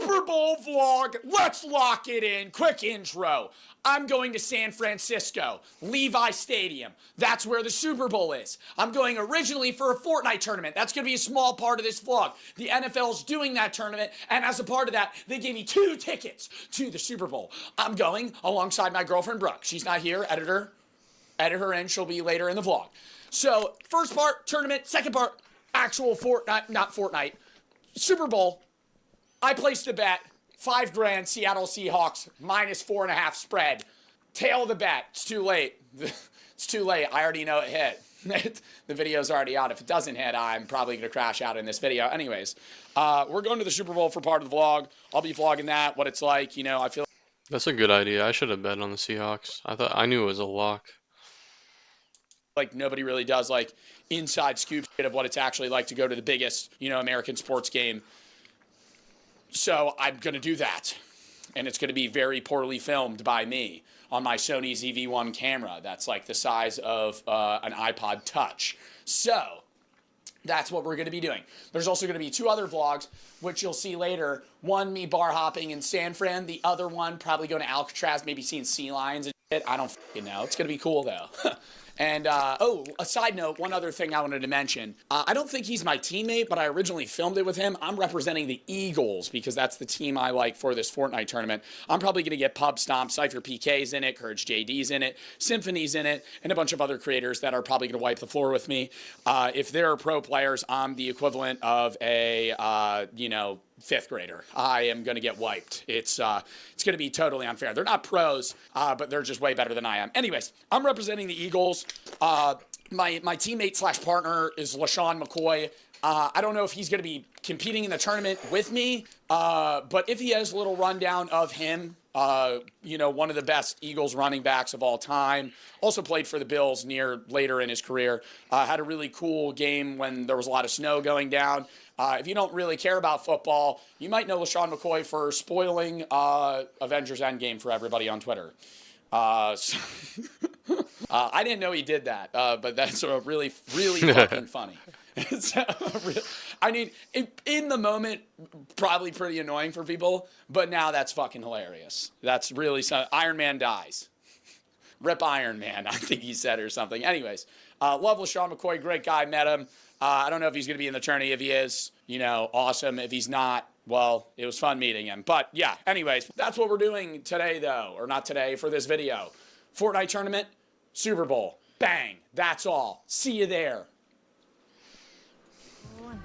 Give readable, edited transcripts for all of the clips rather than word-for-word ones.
Super Bowl vlog. Let's lock it in. Quick intro. I'm going to San Francisco, Levi Stadium. That's where the Super Bowl is. I'm going originally for a Fortnite tournament. That's going to be a small part of this vlog. The NFL's doing that tournament, and as a part of that, they gave me 2 tickets to the Super Bowl. I'm going alongside my girlfriend, Brooke. She's not here. Edit her in. She'll be later in the vlog. So, first part, tournament. Second part, actual Fortnite, not Fortnite, Super Bowl. I placed a bet. $5,000, Seattle Seahawks, -4.5 spread. Tail of the bet. It's too late. It's too late. I already know it hit. The video's already out. If it doesn't hit, I'm probably going to crash out in this video. Anyways, we're going to the Super Bowl for part of the vlog. I'll be vlogging that, what it's like. You know, I feel That's a good idea. I should have bet on the Seahawks. I knew it was a lock. like nobody really does like inside scoop shit of what it's actually like to go to the biggest, you know, American sports game. So I'm going to do that. And it's going to be very poorly filmed by me on my Sony ZV-1 camera. That's like the size of an iPod Touch. So that's what we're going to be doing. There's also going to be 2 other vlogs, which you'll see later. One, me bar hopping in San Fran. The other one, probably going to Alcatraz, maybe seeing sea lions and shit. I don't fucking know. It's going to be cool, though. And, oh, a side note, one other thing I wanted to mention. I don't think he's my teammate, but I originally filmed it with him. I'm representing the Eagles because that's the team I like for this Fortnite tournament. I'm probably going to get Pub Stomp, Cypher PK's in it, Courage JD's in it, Symphony's in it, and a bunch of other creators that are probably going to wipe the floor with me. If they're pro players, I'm the equivalent of a, you know, 5th grader. I am going to get wiped. It's going to be totally unfair. They're not pros, but they're just way better than I am. Anyways, I'm representing the Eagles. My teammate slash partner is LaShawn McCoy. I don't know if he's going to be competing in the tournament with me, but if he has a little rundown of him, you know, one of the best Eagles running backs of all time, also played for the Bills later in his career, had a really cool game when there was a lot of snow going down. If you don't really care about football, you might know LaShawn McCoy for spoiling Avengers Endgame for everybody on Twitter. I didn't know he did that, but that's really, really fucking funny. I mean, in the moment, probably pretty annoying for people, but now that's fucking hilarious. That's really Iron Man dies. Rip Iron Man, I think he said or something. Anyways, love LaShawn McCoy, great guy, met him. I don't know if he's going to be in the tourney. If he is, you know, awesome. If he's not, well, it was fun meeting him. But yeah, anyways, that's what we're doing today, though. Or not today, for this video. Fortnite tournament, Super Bowl. Bang. That's all. See you there.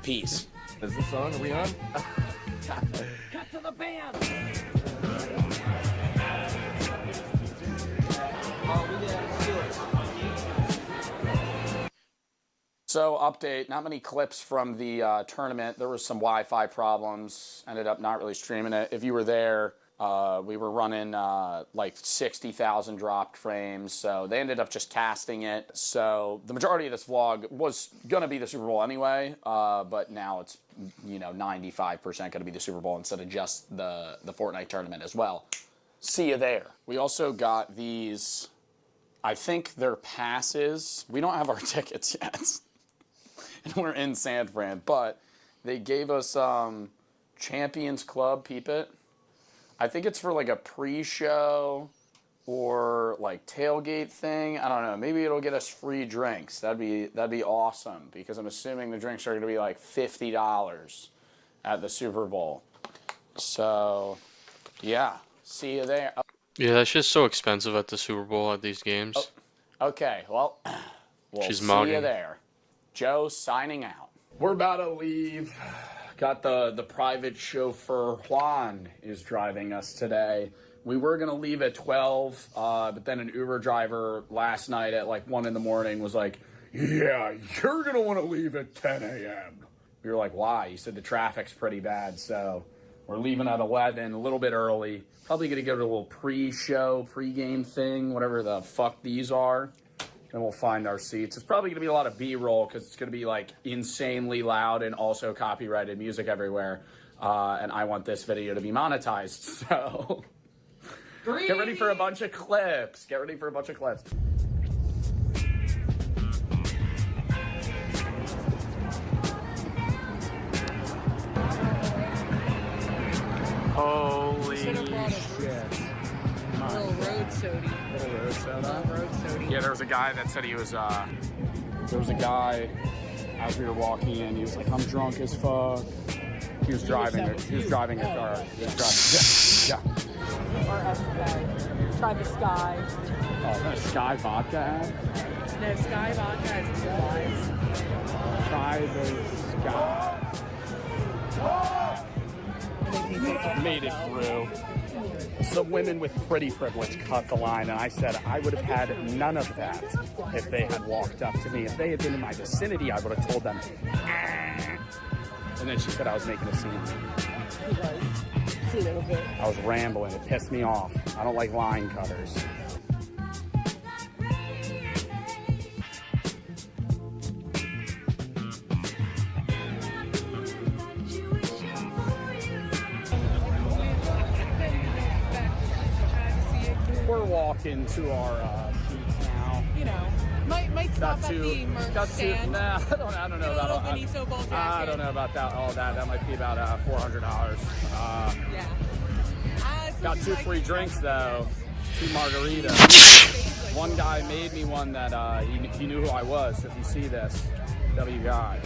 Peace. Is this on? Are we on? Cut to the band! So, update, not many clips from the tournament. There was some Wi-Fi problems. Ended up not really streaming it. If you were there, we were running like 60,000 dropped frames. So they ended up just casting it. So the majority of this vlog was going to be the Super Bowl anyway. But now it's, you know, 95% going to be the Super Bowl instead of just the Fortnite tournament as well. See you there. We also got these, I think they're passes. We don't have our tickets yet. And we're in San Fran, but they gave us Champions Club, peep it. I think it's for like a pre-show or like tailgate thing. I don't know. Maybe it'll get us free drinks. That'd be awesome because I'm assuming the drinks are going to be like $50 at the Super Bowl. So, yeah. See you there. Yeah, that's just so expensive at the Super Bowl at these games. Oh, okay, well, we'll She's see mugging. you there. Joe signing out. We're about to leave. Got the private chauffeur. Juan is driving us today. We were going to leave at 12, but then an Uber driver last night at like 1 in the morning was like, yeah, you're going to want to leave at 10 a.m. We were like, why? He said the traffic's pretty bad, so we're leaving at 11, a little bit early. Probably going to go to a little pre-show, pre-game thing, whatever the fuck these are. And we'll find our seats. It's probably going to be a lot of B-roll because it's going to be like insanely loud and also copyrighted music everywhere. And I want this video to be monetized. So get ready for a bunch of clips. Get ready for a bunch of clips. Holy Should have brought shit. a little road sody. Little road soda. Road sody. Yeah, there was a guy that said he was, there was a guy as we were walking in, he was like, I'm drunk as fuck. He was driving a car. He was driving, yeah. Or SK. Try the Sky. Oh, is that a Sky vodka ad? No, Sky Vodka is supplies. Try the Sky. Made it through. Some women with pretty privilege cut the line, and I said I would have had none of that if they had walked up to me. If they had been in my vicinity, I would have told them, "Ah." And then she said I was making a scene. He was. Just a little bit. I was rambling. It pissed me off. I don't like line cutters. We're walking to our seats now. You know, might stop at the merch stand. Nah, I don't know about all that. Benito Bowl jacket. I don't know about that. All that. That might be about $400. Yeah. Got 2 free drinks though. 2 margaritas. One guy made me one that he knew who I was. So if you see this, W guy.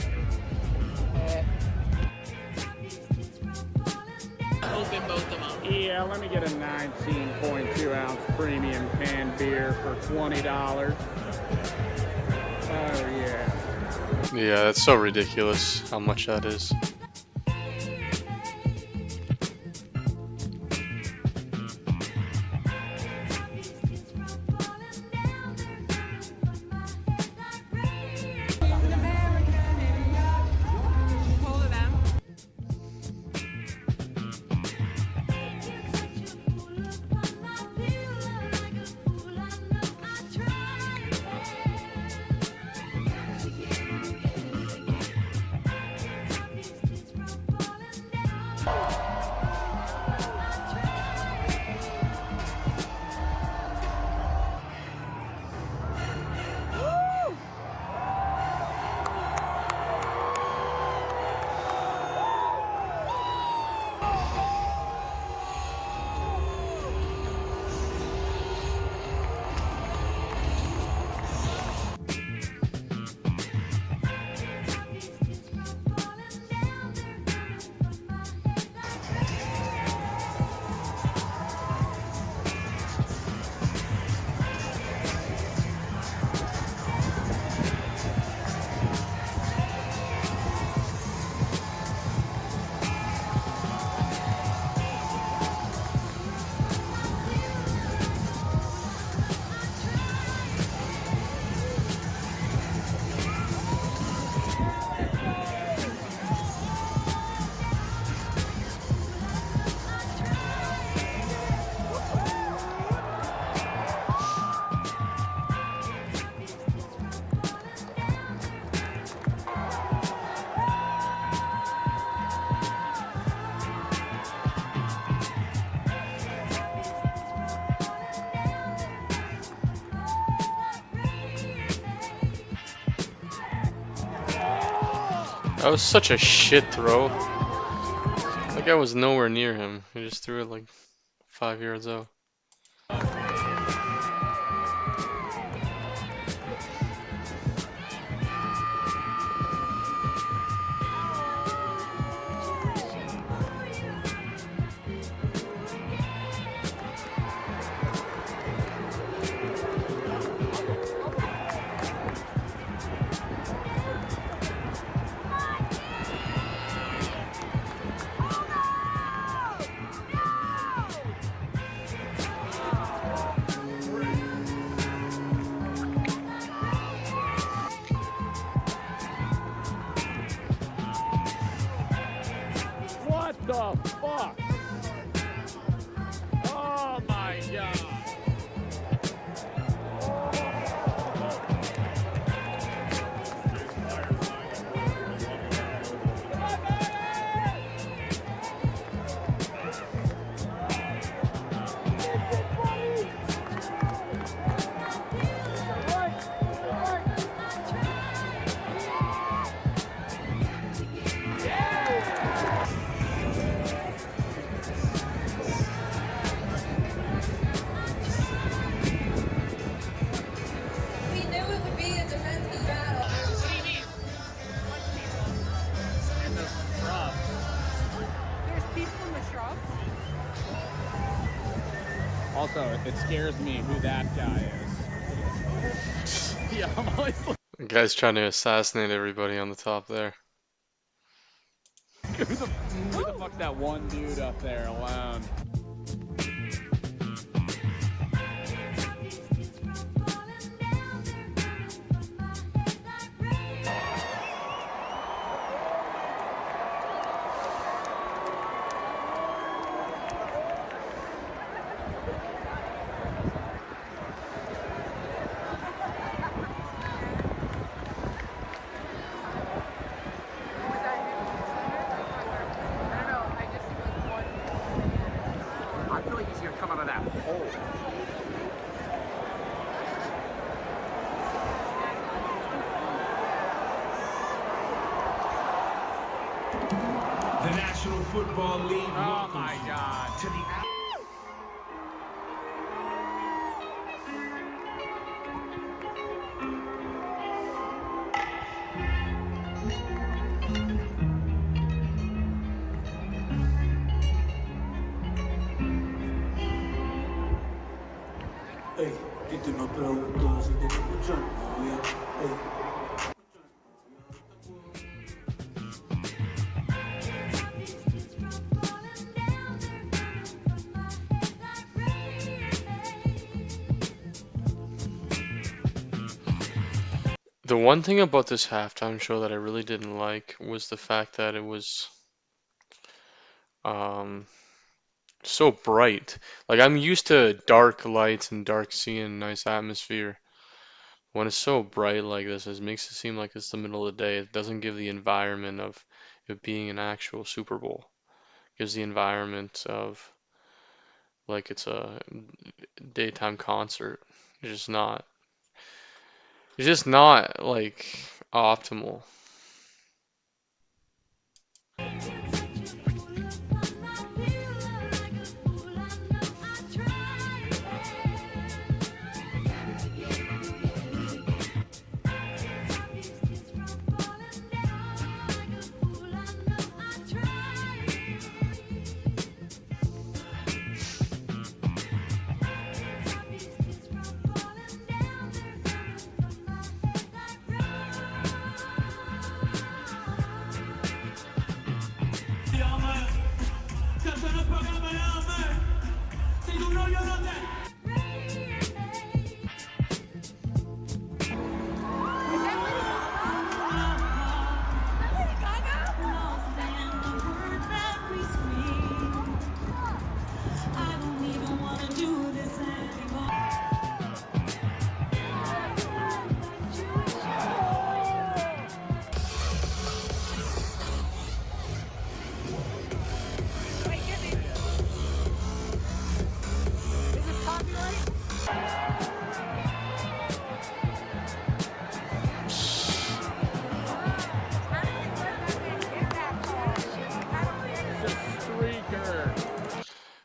Open both of them. Yeah, let me get a 19.2 ounce premium canned beer for $20. Oh yeah. Yeah, that's so ridiculous how much that is. That was such a shit throw. That guy was nowhere near him. He just threw it like 5 yards out. What the fuck? Oh my god. so it scares me who that guy is. Yeah, I'm always The guy's trying to assassinate everybody on the top there. who the fuck's that one dude up there alone? I feel like he's gonna come out of that hole. The National Football League Oh my God. to the Ey, que te no pregunto si te escuchan, novia. Ey. The one thing about this halftime show that I really didn't like was the fact that it was so bright. Like, I'm used to dark lights and dark scene, nice atmosphere. When it's so bright like this, it makes it seem like it's the middle of the day. It doesn't give the environment of it being an actual Super Bowl. It gives the environment of like it's a daytime concert. It's just not. It's just not like optimal.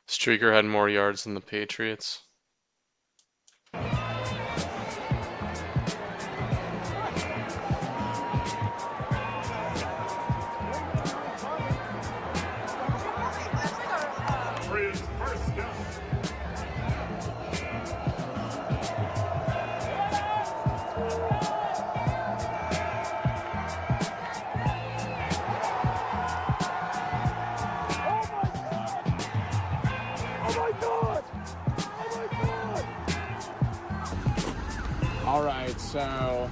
Streaker had more yards than the Patriots. Alright, so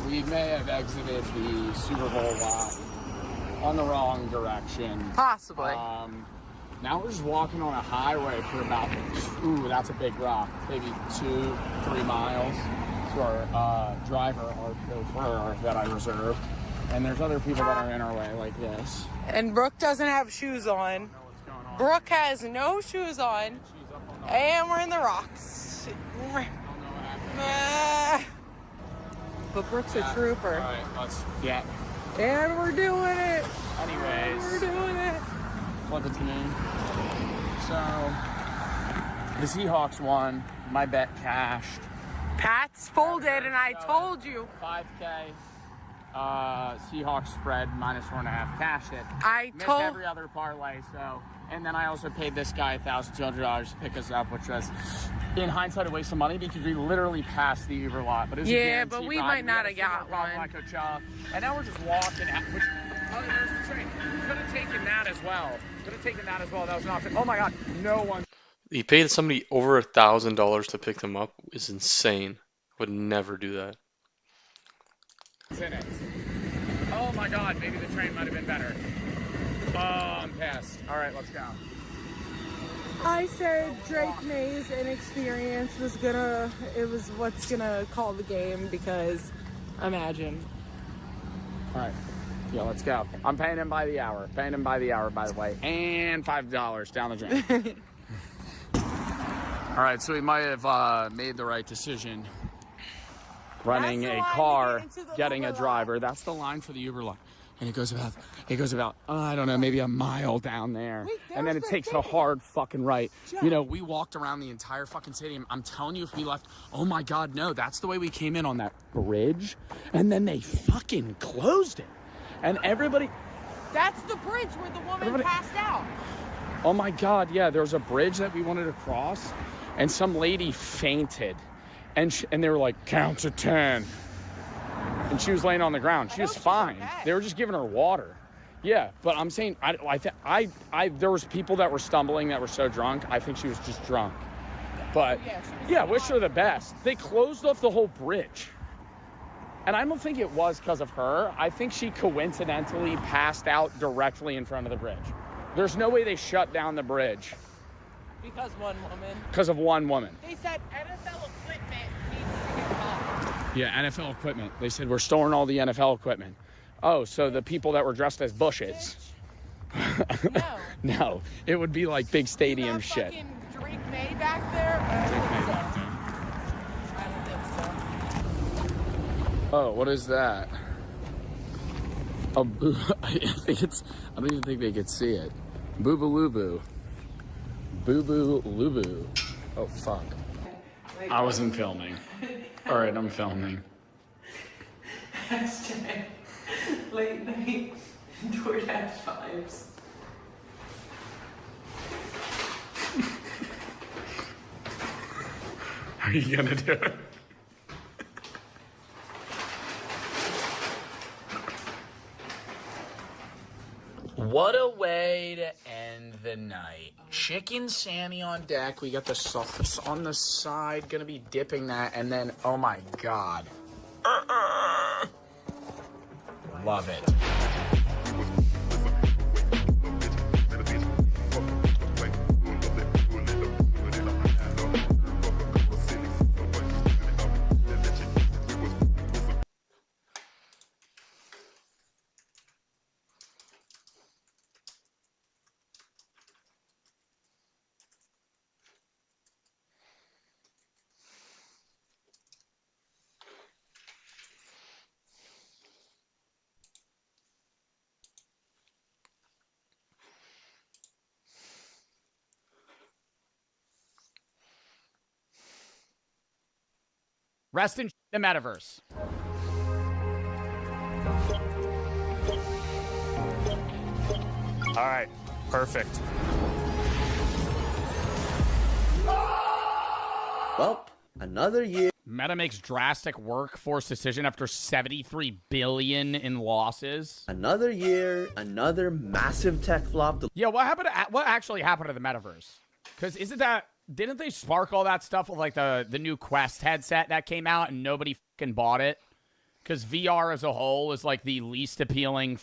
we may have exited the Super Bowl lot on the wrong direction. Possibly. Now we're just walking on a highway for about, ooh, that's a big rock, maybe 2-3 miles to our driver, our chauffeur that I reserved. And there's other people that are in our way like this. And Brooke doesn't have shoes on. Brooke has no shoes on. And we're in the rocks. But Brooke's a trooper. Alright, let's, yeah. And we're doing it. Anyways. We're doing it. Flip it to me. So, the Seahawks won. My bet cashed. Pat's folded and I told you. 5K. Seahawks spread -4.5. Cash it. I Missed told every other parlay, so. And then I also paid this guy $1,200 to pick us up, which was, in hindsight, a waste of money because we literally passed the Uber lot. But it was a Yeah, guaranteed but we ride. might not had have a got single ride one. like a job. And now we're just walking out. Which, oh, there's the train. Could have taken that as well. That was an option. Oh my God, no one. He paid somebody over $1,000 to pick them up. Is insane. Would never do that. In it. Oh my God, maybe the train might have been better. Oh, I'm pissed. All right, let's go. I said Drake May's inexperience was what's gonna call the game because imagine. All right. Yeah, let's go. I'm paying him by the hour. By the way. And $5 down the drain. All right, so we might have made the right decision. Running That's the a line to car, get into the getting a Uber driver. That's the line for the Uber line. And it goes about, I don't know, maybe a mile down there. Wait, and then it there's takes the a hard fucking right. Jack. You know, we walked around the entire fucking stadium. I'm telling you, if we left, oh my God, no, that's the way we came in on that bridge. And then they fucking closed it. And everybody, That's the bridge where the woman Everybody- passed out. oh my God, yeah, there was a bridge that we wanted to cross. And some lady fainted. And they were like, count to 10. And she was laying on the ground. She was fine. okay. They were just giving her water. Yeah, but I'm saying, there was people that were stumbling that were so drunk. I think she was just drunk. But yeah, wish her the best. They closed off the whole bridge. And I don't think it was because of her. I think she coincidentally passed out directly in front of the bridge. There's no way they shut down the bridge Because one woman. because of one woman. They said NFL equipment needs to get bought. Yeah, NFL equipment. They said, we're storing all the NFL equipment. Oh, so the people that were dressed as bushes. No. No, it would be like big stadium Not shit. fucking Drake May back there? I don't think so. Oh, what is that? A boo. I don't even think they could see it. Boo boo loo boo. Boo boo loo boo. Oh, fuck. I wasn't filming. All right, I'm filming. Hashtag late night DoorDash vibes. Are you gonna do it? What a way to end the night. Chicken Sammy on deck. We got the sauce on the side. Gonna be dipping that. And then, oh my God. Love it. Rest in the metaverse. All right, perfect. Well, another year. Meta makes drastic workforce decision after $73 billion in losses. Another year, another massive tech flop. Yeah, what actually happened to the metaverse? Because didn't they spark all that stuff with like the new Quest headset that came out and nobody fucking bought it? Because VR as a whole is like the least appealing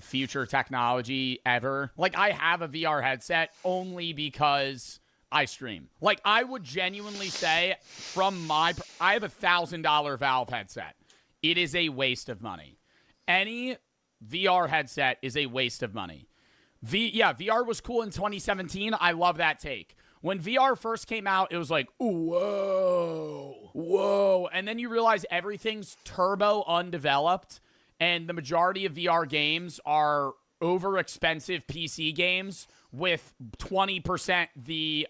future technology ever. Like, I have a VR headset only because I stream. Like, I would genuinely say I have a $1,000 Valve headset. It is a waste of money. Any VR headset is a waste of money. VR was cool in 2017. I love that take. When VR first came out, it was like, whoa. And then you realize everything's turbo undeveloped, and the majority of VR games are over-expensive PC games with 20% the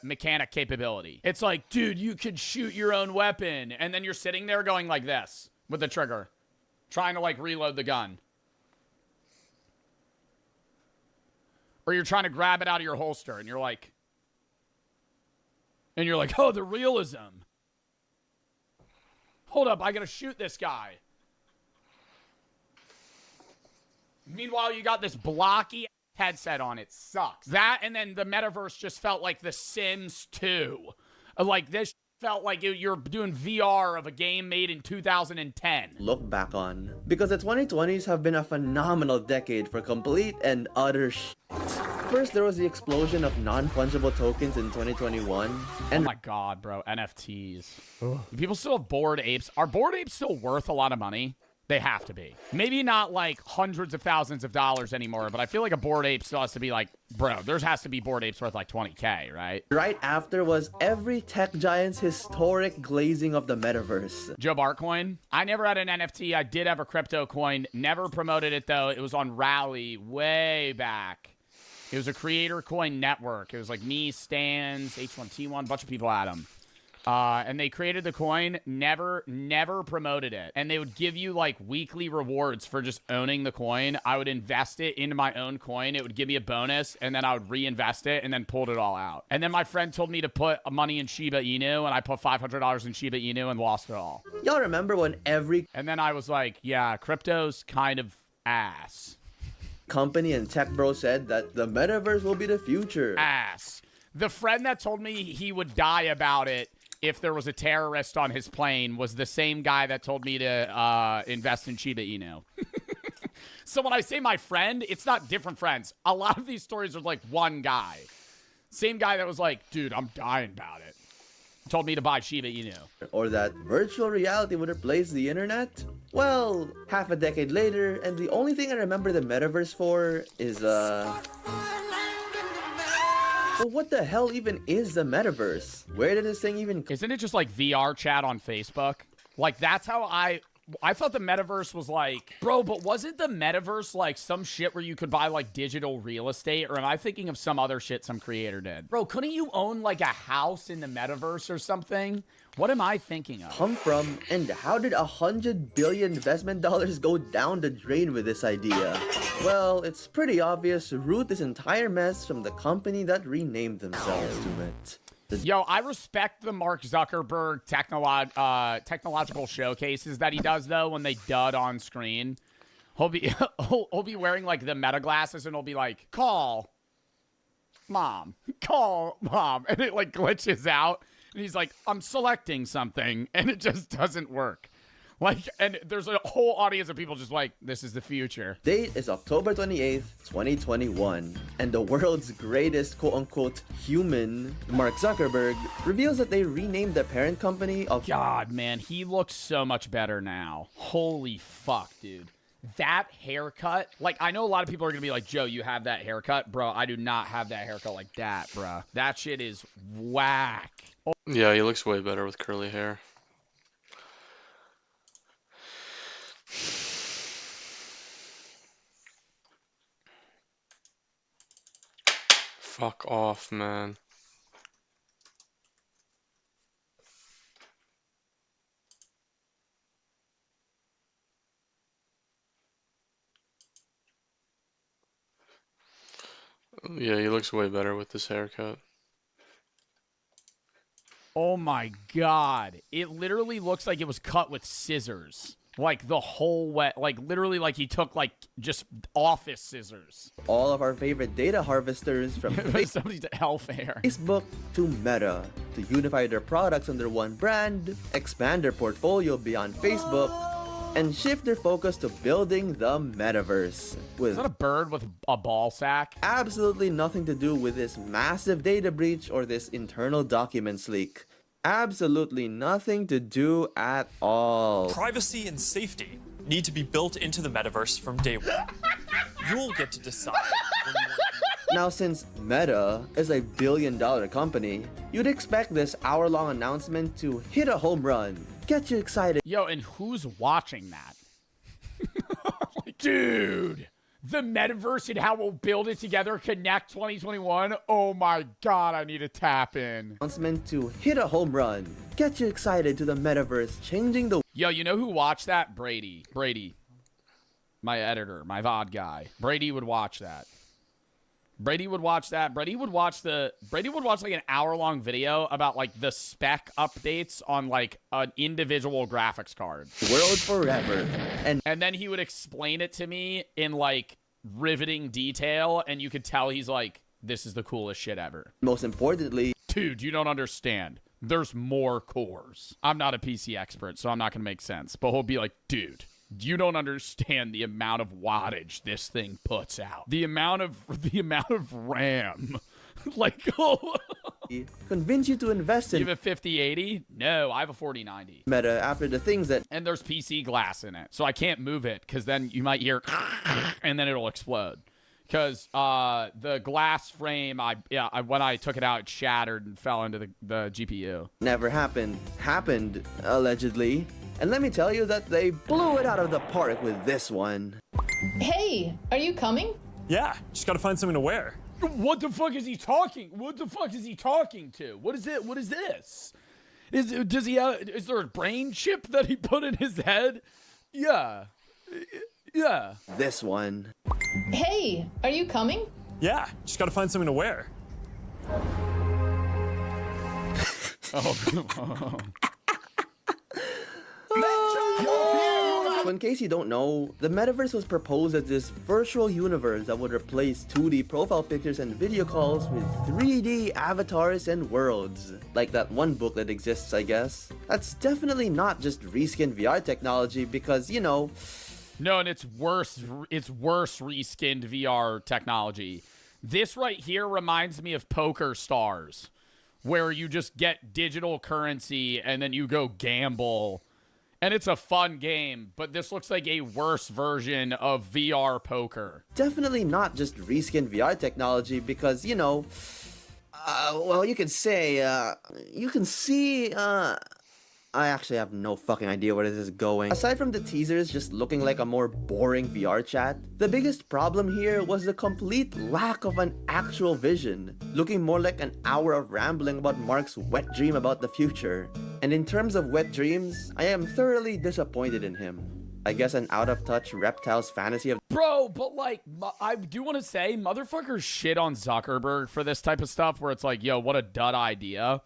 mechanic capability. It's like, dude, you could shoot your own weapon. And then you're sitting there going like this with the trigger. trying to like reload the gun. Or you're trying to grab it out of your holster and you're like, oh, the realism. Hold up, I gotta shoot this guy. Meanwhile, you got this blocky headset on. It sucks. That and then the metaverse just felt like The Sims 2. Like this felt like you're doing VR of a game made in 2010. Look back on. Because the 2020s have been a phenomenal decade for complete and utter First, there was the explosion of non-fungible tokens in 2021. And oh my god, bro, NFTs. Ugh. People still have Bored Apes. Are Bored Apes still worth a lot of money? They have to be. Maybe not like hundreds of thousands of dollars anymore, but I feel like a Bored Ape still has to be like, bro, there has to be Bored Apes worth like 20K, right? Right after was every tech giant's historic glazing of the metaverse. Joe Bartcoin. I never had an NFT. I did have a crypto coin. Never promoted it though. It was on Rally way back. It was a creator coin network. It was like me, Stans, H1T1, a bunch of people had them. And they created the coin, never promoted it. And they would give you like weekly rewards for just owning the coin. I would invest it into my own coin. It would give me a bonus, and then I would reinvest it and then pulled it all out. And then my friend told me to put money in Shiba Inu, and I put $500 in Shiba Inu and lost it all. Y'all remember when every And then I was like, yeah, crypto's kind of ass. company and tech bro said that the metaverse will be the future? Ass. The friend that told me he would die about it if there was a terrorist on his plane was the same guy that told me to invest in Shiba Inu. So when I say my friend, it's not different friends. A lot of these stories are like one guy. Same guy that was like, dude, I'm dying about it. Told me to buy Shiba Inu. Or that virtual reality would replace the internet? Well, half a decade later, and the only thing I remember the metaverse for is, Well, what the hell even is the metaverse? Where did this thing even come? Isn't it just like VR chat on Facebook? Like, that's how I thought the metaverse was like, bro, but wasn't the metaverse like some shit where you could buy like digital real estate? Or am I thinking of some other shit some creator did? Bro, couldn't you own like a house in the metaverse or something? What am I thinking of? Come from, and how did $100 billion investment dollars go down the drain with this idea? Well, it's pretty obvious root this entire mess from the company that renamed themselves to it. Yo, I respect the Mark Zuckerberg technological showcases that he does though when they dud on screen. He'll be wearing like the meta glasses and he'll be like, call mom, and it like glitches out. And he's like, I'm selecting something, and it just doesn't work. Like, and there's a whole audience of people just like, this is the future. Date is October 28th, 2021, and the world's greatest quote-unquote human, Mark Zuckerberg, reveals that they renamed the parent company of... God, man, he looks so much better now. Holy fuck, dude. That haircut, like, I know a lot of people are gonna be like, Joe, you have that haircut? Bro, I do not have that haircut like that, bro. That shit is whack. Oh. Yeah, he looks way better with curly hair. Fuck off, man. Yeah, he looks way better with this haircut. Oh my god. It literally looks like it was cut with scissors. Like the whole way, like literally like he took like just office scissors. All of our favorite data harvesters from Somebody's health hair. Facebook to Meta to unify their products under one brand, expand their portfolio beyond Facebook, and shift their focus to building the metaverse. With Is that a bird with a ball sack? absolutely nothing to do with this massive data breach or this internal documents leak. Absolutely nothing to do at all. Privacy and safety need to be built into the metaverse from day one. You'll get to decide when you want to. Now, since Meta is a billion-dollar company, you'd expect this hour-long announcement to hit a home run, get you excited. Yo, and who's watching that? Like, dude, the metaverse and how we'll build it together, Connect 2021. Oh my god, I need to tap in. Announcement to hit a home run, get you excited to the metaverse changing the... Yo, you know who watched that? Brady. my editor, my VOD guy. Brady would watch that. Brady would watch that. Brady would watch like an hour-long video about like the spec updates on like an individual graphics card. World forever. And then he would explain it to me in like riveting detail, and you could tell he's like, this is the coolest shit ever. Most importantly, dude, you don't understand. There's more cores. I'm not a PC expert, so I'm not going to make sense. But he'll be like, dude, you don't understand the amount of wattage this thing puts out. The amount of RAM. Like, convince you to invest in you have a 5080? No, I have a 4090. Meta after the things that... And there's PC glass in it, so I can't move it, because then you might hear and then it'll explode. Because the glass frame, when I took it out, it shattered and fell into the GPU. Never happened, allegedly. And let me tell you that they blew it out of the park with this one. Hey, are you coming? Yeah, just gotta find something to wear. What the fuck is he talking? What the fuck is he talking to? What is it? What is this? Is there a brain chip that he put in his head? Yeah. Yeah. This one. Hey, are you coming? Yeah, just gotta find something to wear. So in case you don't know, the metaverse was proposed as this virtual universe that would replace 2D profile pictures and video calls with 3D avatars and worlds. Like that one book that exists, I guess. That's definitely not just reskin VR technology because, you know... No, and it's worse reskinned VR technology. This right here reminds me of Poker Stars, where you just get digital currency and then you go gamble. And it's a fun game, but this looks like a worse version of VR poker. Definitely not just reskin VR technology because, you know, well, you could say, you can see, I actually have no fucking idea where this is going. Aside from the teasers just looking like a more boring VR chat, the biggest problem here was the complete lack of an actual vision, looking more like an hour of rambling about Mark's wet dream about the future. And in terms of wet dreams, I am thoroughly disappointed in him. I guess an out-of-touch reptile's fantasy of— Bro, but like, I do want to say, motherfuckers shit on Zuckerberg for this type of stuff where it's like, yo, what a dud idea.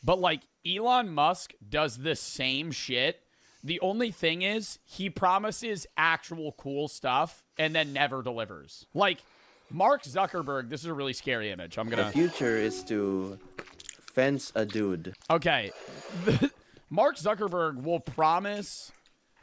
But like, Elon Musk does the same shit. The only thing is, he promises actual cool stuff and then never delivers. Like, Mark Zuckerberg, this is a really scary image. The future is to fence a dude. Okay. Mark Zuckerberg will promise,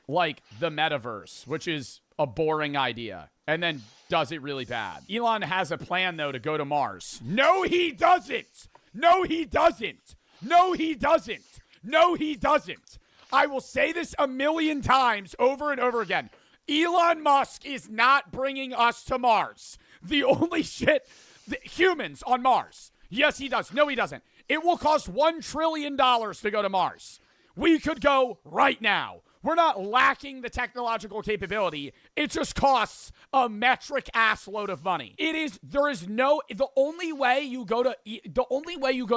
like, the metaverse, which is a boring idea, and then does it really bad. Elon has a plan, though, to go to Mars. No, he doesn't! No, he doesn't! No, he doesn't. No, he doesn't. I will say this a million times over and over again. Elon Musk is not bringing us to Mars. The only shit, humans on Mars. Yes, he does. No, he doesn't. It will cost $1 trillion to go to Mars. We could go right now. We're not lacking the technological capability. It just costs a metric ass load of money. The only way you go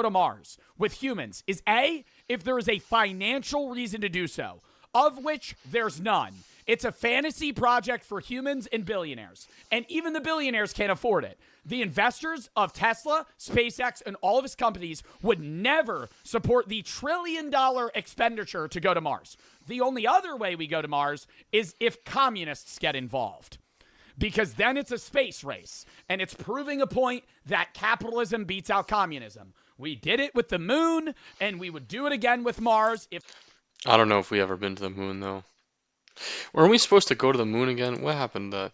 to Mars with humans is A, if there is a financial reason to do so, of which there's none. It's a fantasy project for humans and billionaires. And even the billionaires can't afford it. The investors of Tesla, SpaceX, and all of its companies would never support the $1 trillion expenditure to go to Mars. The only other way we go to Mars is if communists get involved. Because then it's a space race. And it's proving a point that capitalism beats out communism. We did it with the moon, and we would do it again with Mars. I don't know if we ever been to the moon, though. Weren't we supposed to go to the moon again? What happened to that?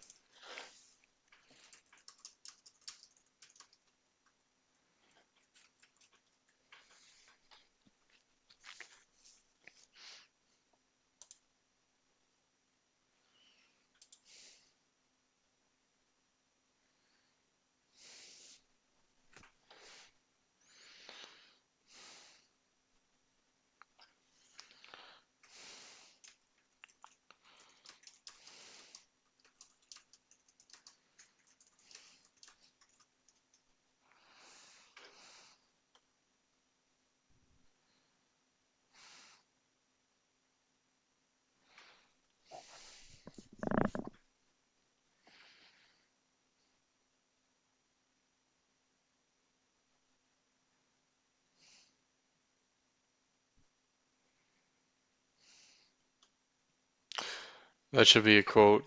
That should be a quote.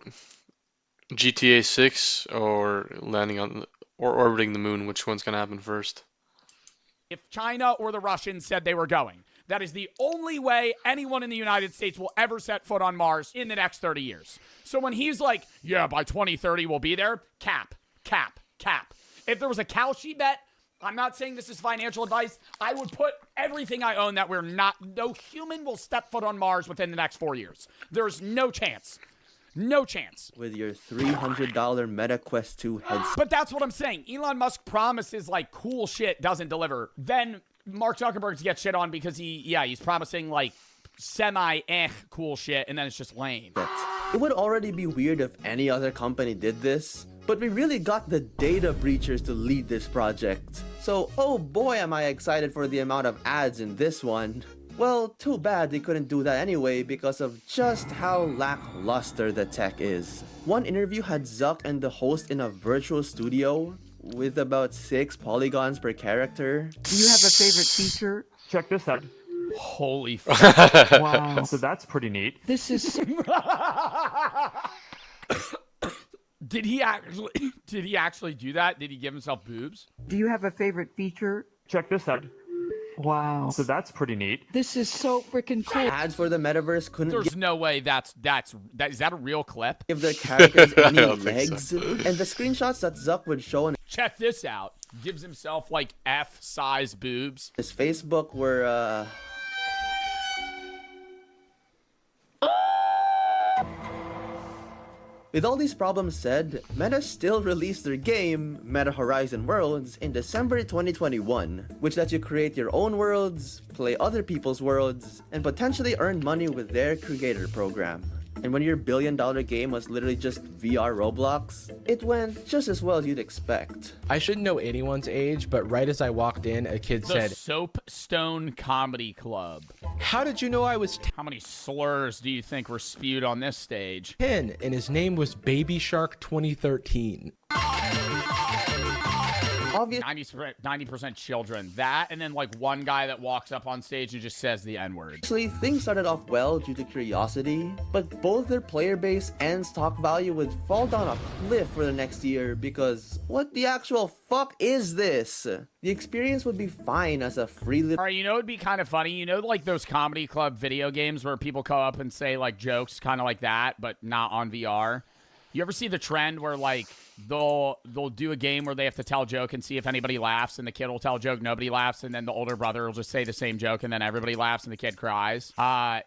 GTA 6 or or orbiting the moon, which one's gonna happen first? If China or the Russians said they were going. That is the only way anyone in the United States will ever set foot on Mars in the next 30 years. So when he's like, yeah, by 2030 we'll be there, cap. If there was a cow sheet bet, I'm not saying this is financial advice, I would put everything I own that no human will step foot on Mars within the next 4 years. There's no chance. No chance. With your $300 Meta Quest 2 headset. But that's what I'm saying. Elon Musk promises like cool shit, doesn't deliver. Then Mark Zuckerberg gets shit on because he's promising like cool shit, and then it's just lame. It would already be weird if any other company did this, but we really got the data breachers to lead this project. So, oh boy am I excited for the amount of ads in this one. Well, too bad they couldn't do that anyway because of just how lackluster the tech is. One interview had Zuck and the host in a virtual studio with about 6 polygons per character. Do you have a favorite feature? Check this out. Holy fuck. Wow. So that's pretty neat. This is Did he actually do that? Did he give himself boobs? Do you have a favorite feature? Check this out. Wow. So that's pretty neat. this is so freaking cool. Ads for the metaverse couldn't There's no way is that a real clip? give their characters any don't think legs. so. And the screenshots that Zuck would show on Check this out. Gives himself like F-size boobs. his Facebook were, With all these problems said, Meta still released their game, Meta Horizon Worlds, in December 2021, which lets you create your own worlds, play other people's worlds, and potentially earn money with their creator program. And when your billion-dollar game was literally just VR Roblox, it went just as well as you'd expect. I shouldn't know anyone's age, but right as I walked in, a kid The said, Soapstone Comedy Club. "How did you know I was How many slurs do you think were spewed on this stage? 10?" And his name was Baby Shark 2013. Obviously, 90% children. That, and then like one guy that walks up on stage and just says the N-word. things started off well due to curiosity, but both their player base and stock value would fall down a cliff for the next year because what the actual fuck is this? The experience would be fine as a free All right, you know it'd be kind of funny. You know, like those comedy club video games where people come up and say like jokes, kind of like that, but not on VR. You ever see the trend where like they'll do a game where they have to tell a joke and see if anybody laughs, and the kid will tell a joke, nobody laughs, and then the older brother will just say the same joke, and then everybody laughs and the kid cries.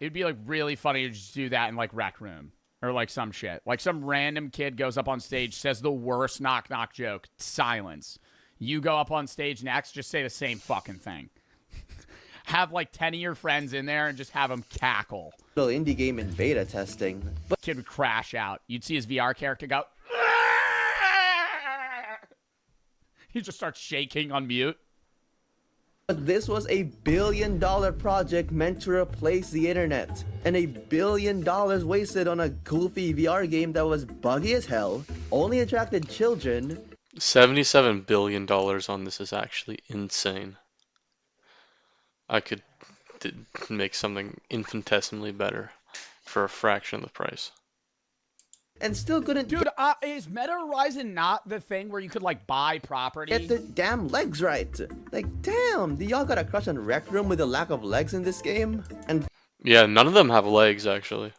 It'd be like really funny to just do that in like Rec Room or like some shit. Like some random kid goes up on stage, says the worst knock joke, silence. You go up on stage next, just say the same fucking thing. Have like 10 of your friends in there and just have them cackle. little indie game in beta testing, but Kid would crash out. You'd see his VR character go. He just starts shaking on mute. this was a billion-dollar project meant to replace the internet, and $1 billion wasted on a goofy VR game that was buggy as hell, only attracted children. $77 billion on this is actually insane. I could make something infinitesimally better for a fraction of the price. And still couldn't Dude, is Meta Horizon not the thing where you could like buy property? get the damn legs right. Like, damn, do y'all got a crush on Rec Room with the lack of legs in this game? And Yeah, none of them have legs actually.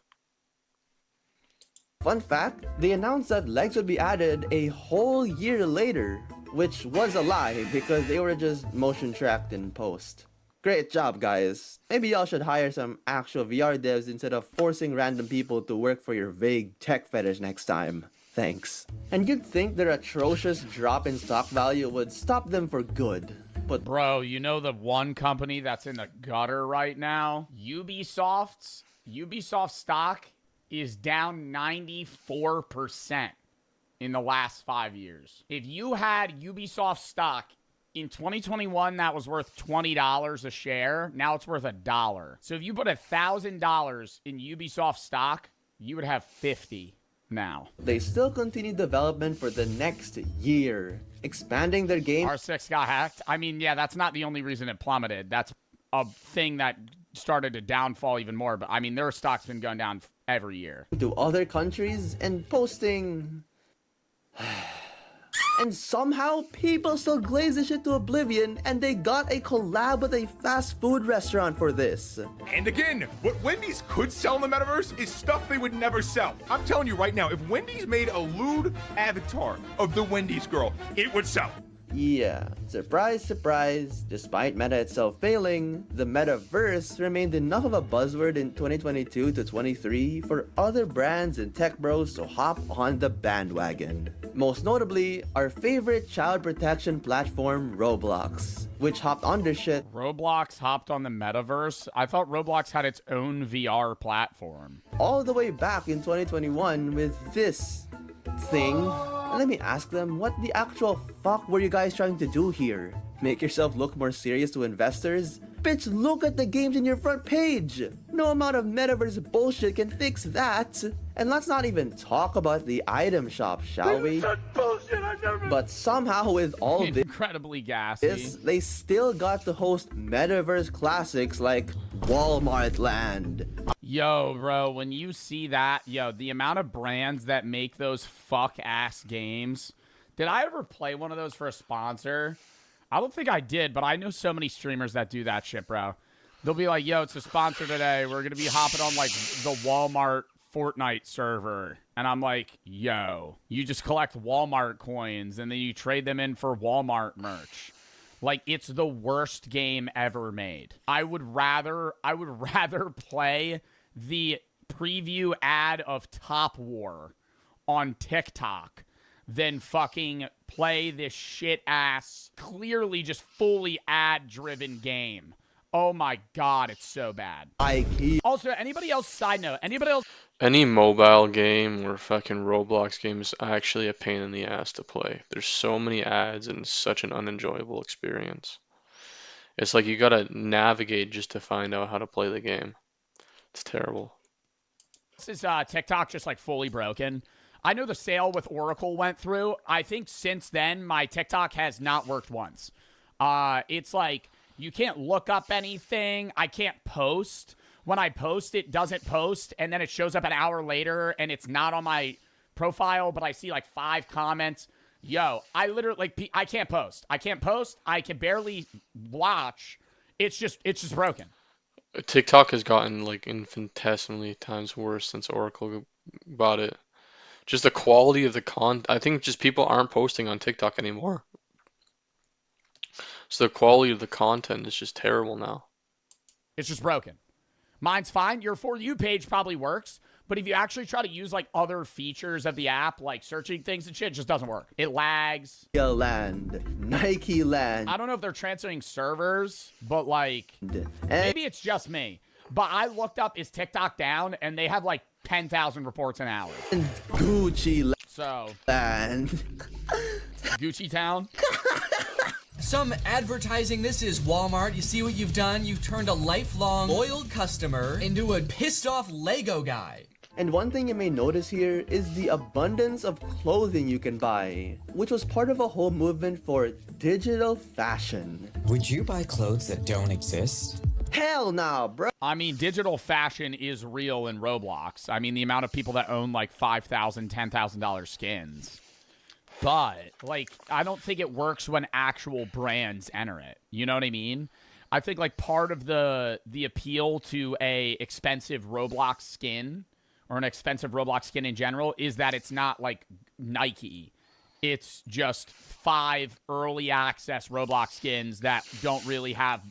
fun fact, they announced that legs would be added a whole year later, which was a lie because they were just motion tracked in post. Great job, guys. Maybe y'all should hire some actual VR devs instead of forcing random people to work for your vague tech fetish next time. Thanks. And you'd think their atrocious drop in stock value would stop them for good. But Bro, you know the one company that's in the gutter right now? Ubisoft stock is down 94% in the last 5 years. If you had Ubisoft stock in 2021, that was worth $20 a share. Now it's worth $1. So if you put $1,000 in Ubisoft stock, you would have 50 now. they still continue development for the next year, expanding their game. R6 got hacked. I mean, yeah, that's not the only reason it plummeted. That's a thing that started to downfall even more. But I mean, their stock's been going down every year. To other countries and posting. And somehow, people still glaze this shit to oblivion, and they got a collab with a fast food restaurant for this. And again, what Wendy's could sell in the metaverse is stuff they would never sell. I'm telling you right now, if Wendy's made a lewd avatar of the Wendy's girl, it would sell. Yeah, surprise, surprise, despite Meta itself failing, the metaverse remained enough of a buzzword in 2022 to 23 for other brands and tech bros to hop on the bandwagon. Most notably, our favorite child protection platform, Roblox, which hopped on this shit. Roblox hopped on the metaverse? I thought Roblox had its own VR platform. All the way back in 2021 with this thing. And let me ask them, what the actual fuck were you guys trying to do here? Make yourself look more serious to investors? Bitch, look at the games in your front page! No amount of metaverse bullshit can fix that! And let's not even talk about the item shop, shall we? But somehow with all this, incredibly gassy, they still got to host metaverse classics like Walmart Land. Yo, bro, when you see that, yo, the amount of brands that make those fuck-ass games. Did I ever play one of those for a sponsor? I don't think I did, but I know so many streamers that do that shit, bro. They'll be like, yo, it's a sponsor today. We're going to be hopping on, like, the Walmart Fortnite server. And I'm like, yo, you just collect Walmart coins, and then you trade them in for Walmart merch. Like, it's the worst game ever made. I would rather play the preview ad of Top War on TikTok than fucking play this shit-ass, clearly just fully ad-driven game. Oh my god, it's so bad. Also, anybody else, side note, anybody else? Any mobile game or fucking Roblox game is actually a pain in the ass to play. There's so many ads and such an unenjoyable experience. It's like you gotta navigate just to find out how to play the game. It's terrible. This is TikTok just like fully broken. I know the sale with Oracle went through. I think since then, my TikTok has not worked once. It's like, you can't look up anything. I can't post. When I post, it doesn't post, and then it shows up an hour later, and it's not on my profile, but I see like 5 comments. Yo, I literally, like, I can't post. I can't post. I can barely watch. It's just broken. TikTok has gotten like infinitesimally times worse since Oracle bought it. Just the quality of the content. I think just people aren't posting on TikTok anymore. So the quality of the content is just terrible now. It's just broken. Mine's fine. Your For You page probably works. But if you actually try to use like other features of the app, like searching things and shit, it just doesn't work. It lags. Land, Nike Land. I don't know if they're transferring servers, but like maybe it's just me. But I looked up, is TikTok down? And they have like 10,000 reports an hour. And Gucci Land. Gucci Town. Some advertising. This is Walmart. You see what you've done? You've turned a lifelong loyal customer into a pissed off Lego guy. And one thing you may notice here is the abundance of clothing you can buy, which was part of a whole movement for digital fashion. Would you buy clothes that don't exist? Hell no, bro. I mean, digital fashion is real in Roblox. I mean, the amount of people that own like $5,000, $10,000 skins. But, like, I don't think it works when actual brands enter it. You know what I mean? I think, like, part of the appeal to a expensive Roblox skin, or an expensive Roblox skin in general, is that it's not, like, Nike. It's just 5 early access Roblox skins that don't really have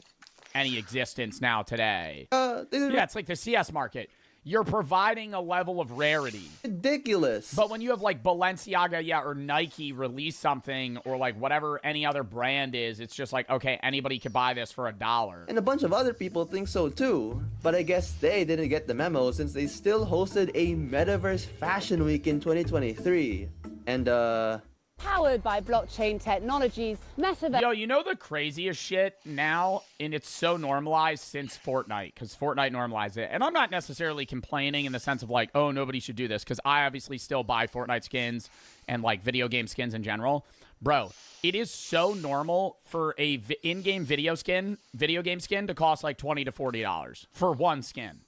any existence now today. Yeah, it's like the CS market. You're providing a level of rarity. Ridiculous. But when you have like Balenciaga, or Nike release something, or like whatever any other brand is, it's just like, okay, anybody could buy this for $1. And a bunch of other people think so too. But I guess they didn't get the memo since they still hosted a Metaverse Fashion Week in 2023. And Powered by blockchain technologies, Metaverse. Yo, you know the craziest shit now, and it's so normalized since Fortnite, because Fortnite normalized it. And I'm not necessarily complaining in the sense of like, oh, nobody should do this, because I obviously still buy Fortnite skins and like video game skins in general. Bro, it is so normal for a in-game video game skin to cost like $20 to $40 for one skin.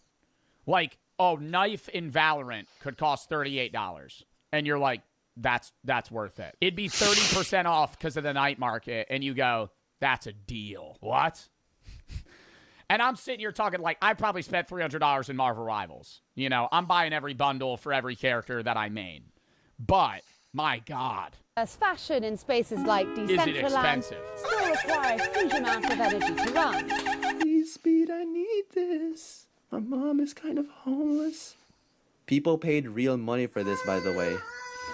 Like, oh, knife in Valorant could cost $38. And you're like, that's worth it. It'd be 30% off because of the night market. And you go, that's a deal. What? And I'm sitting here talking like I probably spent $300 in Marvel Rivals. You know, I'm buying every bundle for every character that I main. But, my God. As fashion in spaces like Is it Decentraland expensive? still require a huge amount of energy to run. Please, Speed, I need this. My mom is kind of homeless. People paid real money for this, by the way.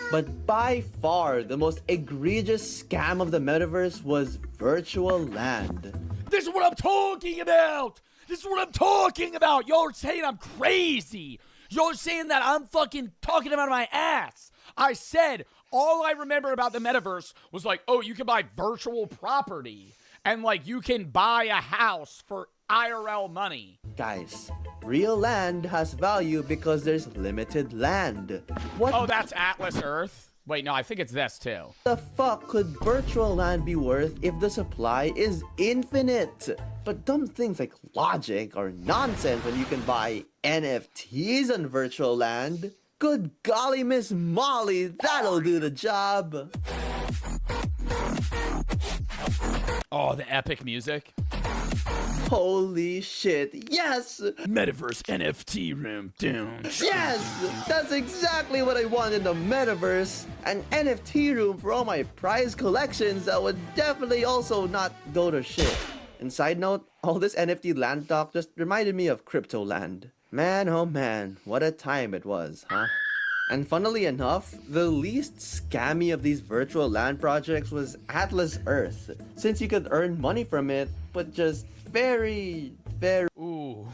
But by far, the most egregious scam of the metaverse was Virtual Land. This is what I'm talking about. This is what I'm talking about. Y'all are saying I'm crazy. Y'all are saying that I'm fucking talking about my ass. I said all I remember about the metaverse was like, oh, you can buy virtual property. And like you can buy a house for IRL money. Guys, real land has value because there's limited land. What Oh, that's Atlas Earth? Wait, no, I think it's this too. the fuck could virtual land be worth if the supply is infinite? But dumb things like logic are nonsense when you can buy NFTs on virtual land. Good golly, Miss Molly, that'll do the job. Oh, the epic music. Holy shit, yes! Metaverse NFT room. Down. Yes! That's exactly what I want in the metaverse. An NFT room for all my prize collections that would definitely also not go to shit. And side note, all this NFT land talk just reminded me of Crypto Land. Man, oh man, what a time it was, huh? And funnily enough, the least scammy of these virtual land projects was Atlas Earth, since you could earn money from it, but just very Ooh.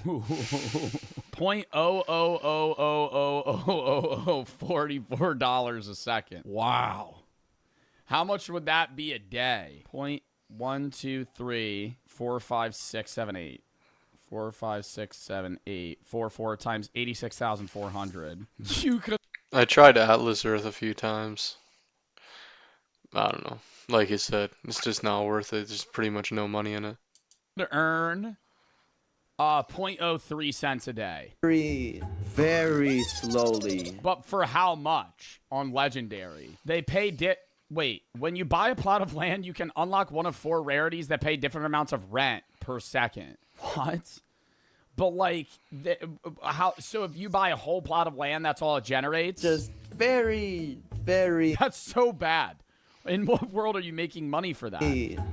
$0.0000044 a second. Wow. How much would that be a day? 0.123 4 5 6 7 8 4 5 6 7 8 4 4 times 86,400. You could. I tried Atlas Earth a few times. I don't know. Like you said, it's just not worth it. There's pretty much no money in it. To earn 0.03 cents a day. very slowly. But for how much on Legendary? They pay Wait, when you buy a plot of land, you can unlock one of 4 rarities that pay different amounts of rent per second. What? But like, so if you buy a whole plot of land, that's all it generates? Just very That's so bad. In what world are you making money for that?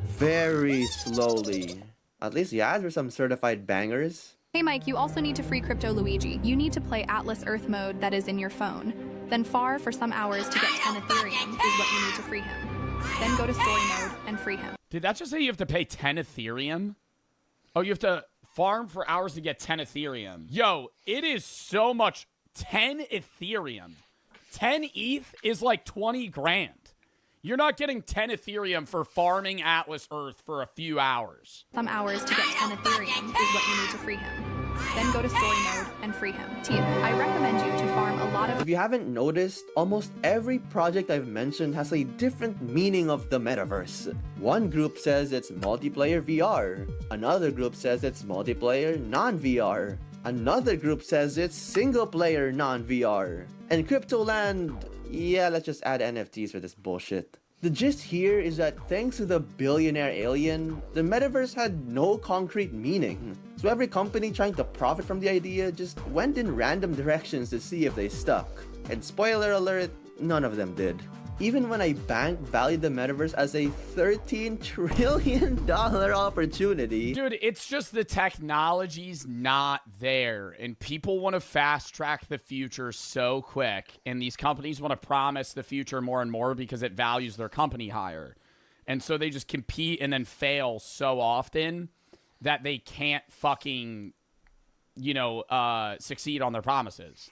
very slowly. At least the ads were some certified bangers. Hey Mike, you also need to free Crypto Luigi. You need to play Atlas Earth mode that is in your phone. Then farm for some hours to get 10 Ethereum is what you need to free him. Then go to story mode and free him. Did that just say you have to pay 10 Ethereum? Oh, you have to farm for hours to get 10 Ethereum. Yo, it is so much. 10 Ethereum. 10 ETH is like 20 grand. You're not getting 10 Ethereum for farming Atlas Earth for a few hours. Some hours to get 10 Ethereum is what you need to free him. Then go to story mode and free him. Team, I recommend you to farm a lot of... If you haven't noticed, almost every project I've mentioned has a different meaning of the metaverse. One group says it's multiplayer VR. Another group says it's multiplayer non-VR. Another group says it's single-player non-VR. And Cryptoland, yeah, let's just add NFTs for this bullshit. The gist here is that thanks to the billionaire alien, the metaverse had no concrete meaning. So every company trying to profit from the idea just went in random directions to see if they stuck. And spoiler alert, none of them did. Even when I bank valued the metaverse as a $13 trillion opportunity. Dude, it's just the technology's not there. And people want to fast track the future so quick. And these companies want to promise the future more and more because it values their company higher. And so they just compete and then fail so often that they can't fucking, succeed on their promises.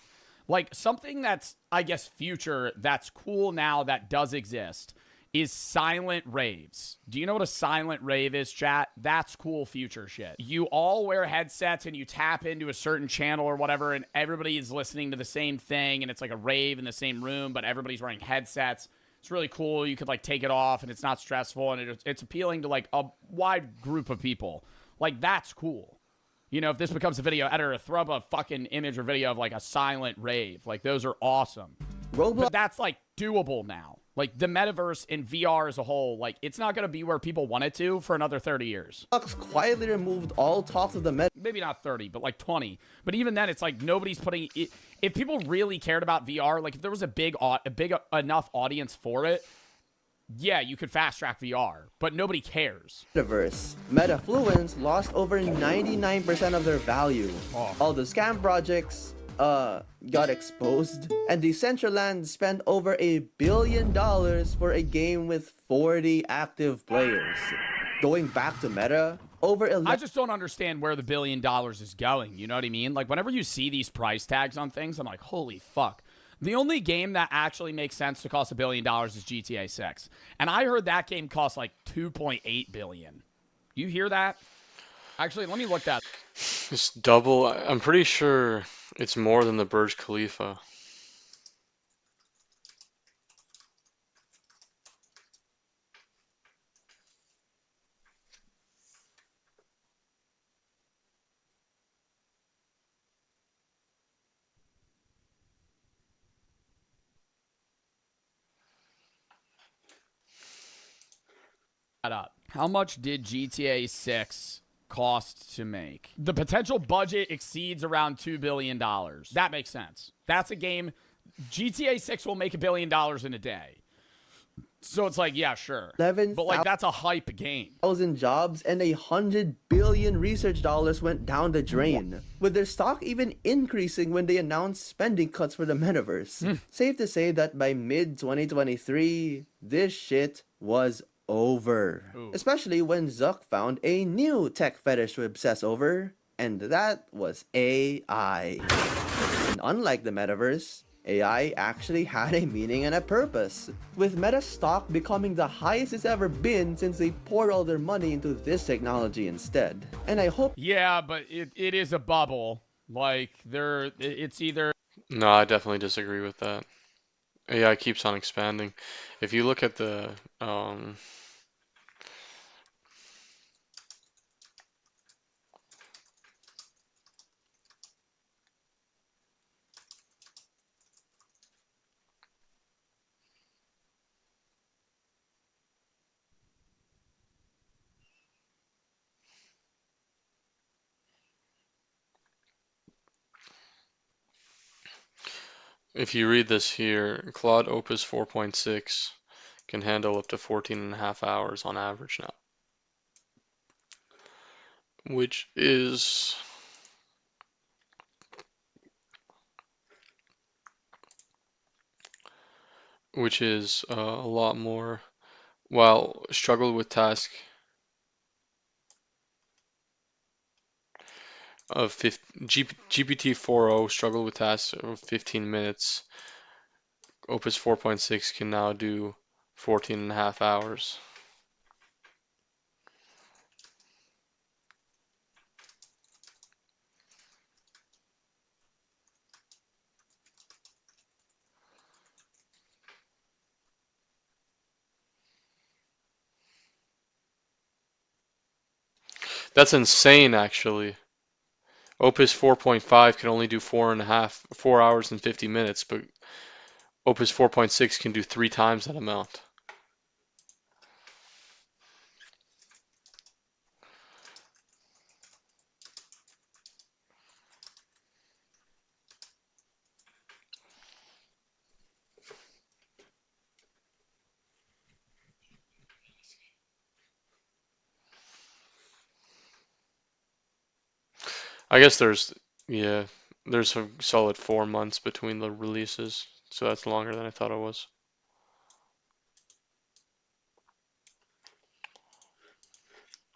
Like, something that's, I guess, future, that's cool now, that does exist, is silent raves. Do you know what a silent rave is, chat? That's cool future shit. You all wear headsets and you tap into a certain channel or whatever, and everybody is listening to the same thing, and it's like a rave in the same room, but everybody's wearing headsets. It's really cool. You could, like, take it off, and it's not stressful, and it's appealing to, like, a wide group of people. Like, that's cool. You know, if this becomes a video editor, throw up a fucking image or video of like a silent rave. Like, those are awesome. But that's like doable now. Like, the metaverse and VR as a whole, like, it's not going to be where people want it to for another 30 years. Roblox quietly removed all talks of the metaverse. Maybe not 30, but like 20. But even then, it's like nobody's putting it. If people really cared about VR, like if there was a big enough audience for it, yeah, you could fast track VR, but nobody cares. Metaverse. Metafluence lost over 99% of their value. All the scam projects got exposed, and Decentraland spent over $1 billion for a game with 40 active players. Going back to Meta, I just don't understand where the $1 billion is going. You know what I mean? Like, whenever you see these price tags on things, I'm like, holy fuck. The only game that actually makes sense to cost $1 billion is GTA 6. And I heard that game cost like $2.8 billion. You hear that? Actually, let me look that. It's double. I'm pretty sure it's more than the Burj Khalifa. Up. How much did GTA 6 cost to make? The potential budget exceeds around $2 billion. That makes sense. That's a game. GTA 6 will make $1 billion in a day. So it's like, yeah, sure. But like, that's a hype game. 1,000 jobs and $100 billion research dollars went down the drain, with their stock even increasing when they announced spending cuts for the metaverse. Safe to say that by mid-2023, this shit was over. Especially when Zuck found a new tech fetish to obsess over, and that was AI. And unlike the metaverse, AI actually had a meaning and a purpose, with Meta stock becoming the highest it's ever been since they poured all their money into this technology instead. And I hope— Yeah, but it is a bubble. Like, it's either— No, I definitely disagree with that. AI keeps on expanding. If you look at the if you read this here, Claude Opus 4.6 can handle up to 14.5 hours on average now, which is a lot more. While struggled with task of GPT-4o struggled with tasks of 15 minutes, Opus 4.6 can now do 14.5 hours. That's insane, actually. Opus 4.5 can only do 4 hours and 50 minutes, but Opus 4.6 can do 3 times that amount. I guess there's a solid 4 months between the releases, so that's longer than I thought it was.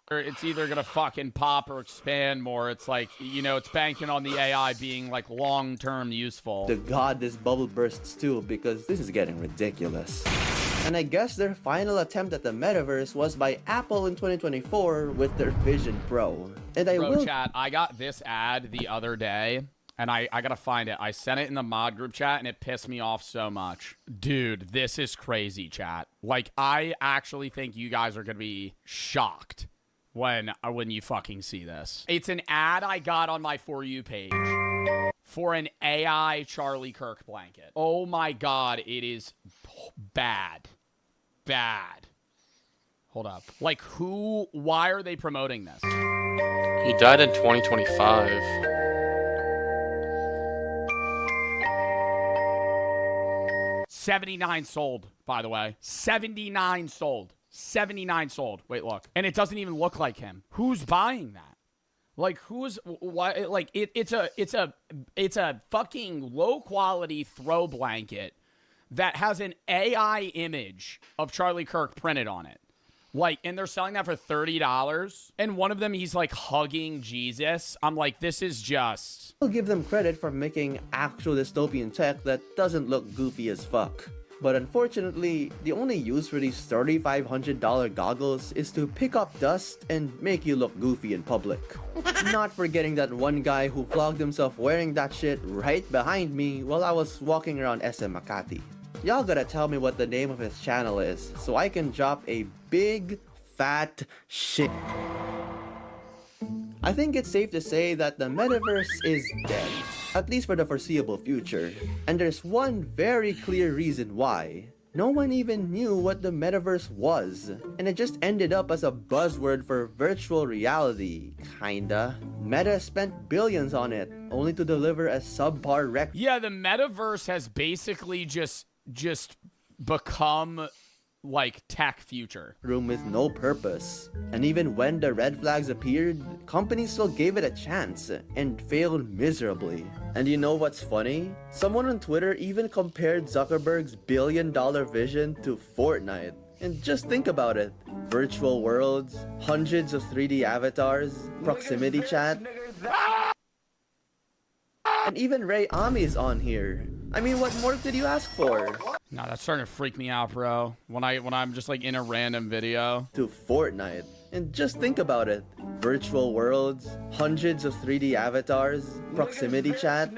It's either gonna fucking pop or expand more. It's like, you know, it's banking on the AI being like long-term useful. to God this bubble bursts too, because this is getting ridiculous. And I guess their final attempt at the metaverse was by Apple in 2024 with their Vision Pro. And Bro, chat, I got this ad the other day, and I gotta find it. I sent it in the mod group chat, and it pissed me off so much. Dude, this is crazy, chat. Like, I actually think you guys are gonna be shocked when you fucking see this. It's an ad I got on my For You page for an AI Charlie Kirk blanket. Oh my God, it is bad. Bad. Hold up. Like, why are they promoting this? He died in 2025. $79 sold, by the way. 79 sold. 79 sold. Wait, look. And it doesn't even look like him. Who's buying that? Like, why? Like, it's a fucking low quality throw blanket that has an AI image of Charlie Kirk printed on it. Like, and they're selling that for $30. And one of them, he's like hugging Jesus. I'm like, this is just... I'll give them credit for making actual dystopian tech that doesn't look goofy as fuck. But unfortunately, the only use for these $3,500 goggles is to pick up dust and make you look goofy in public. Not forgetting that one guy who vlogged himself wearing that shit right behind me while I was walking around SM Makati. Y'all gotta tell me what the name of his channel is so I can drop a big fat shit. I think it's safe to say that the metaverse is dead, at least for the foreseeable future. And there's one very clear reason why. No one even knew what the metaverse was, and it just ended up as a buzzword for virtual reality, kinda. Meta spent billions on it, only to deliver a subpar rec. Yeah, the metaverse has basically just become like tech future. Room with no purpose. And even when the red flags appeared, companies still gave it a chance and failed miserably. And you know what's funny? Someone on Twitter even compared Zuckerberg's billion-dollar vision to Fortnite. And just think about it. Virtual worlds, hundreds of 3D avatars, proximity chat, and even Ray Ami's on here. I mean, what more did you ask for? No, that's starting to freak me out, bro. When I'm just like in a random video. To Fortnite. And just think about it. Virtual worlds, hundreds of 3D avatars, proximity chat,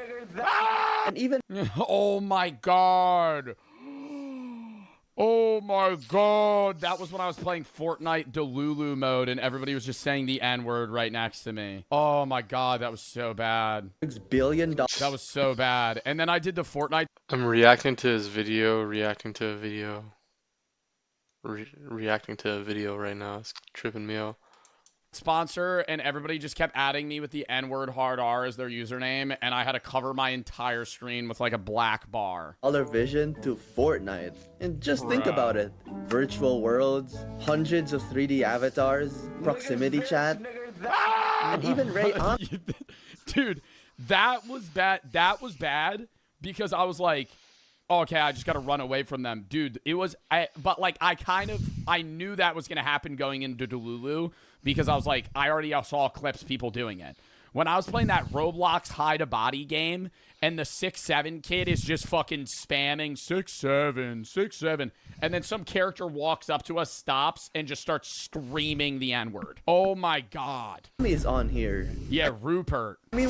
and even... Oh my God. Oh my God. That was when I was playing Fortnite Delulu mode and everybody was just saying the N-word right next to me. Oh my God, that was so bad. $6 billion. That was so bad. And then I did the Fortnite. I'm reacting to his video, reacting to a video. Reacting to a video right now. It's tripping me out. Sponsor, and everybody just kept adding me with the N-word hard R as their username, and I had to cover my entire screen with like a black bar. Other vision to Fortnite. And just think about it. Virtual worlds, hundreds of 3D avatars, proximity chat, and even Ray Dude, that was bad. That was bad because I was like, okay, I just got to run away from them. Dude, it was, but like, I knew that was going to happen going into Delulu because I was like, I already saw clips people doing it. When I was playing that Roblox hide-a-body game and the 6'7" kid is just fucking spamming 6'7", 6'7", and then some character walks up to us, stops, and just starts screaming the N-word. Oh my God. Is on here. Yeah, Rupert. I mean,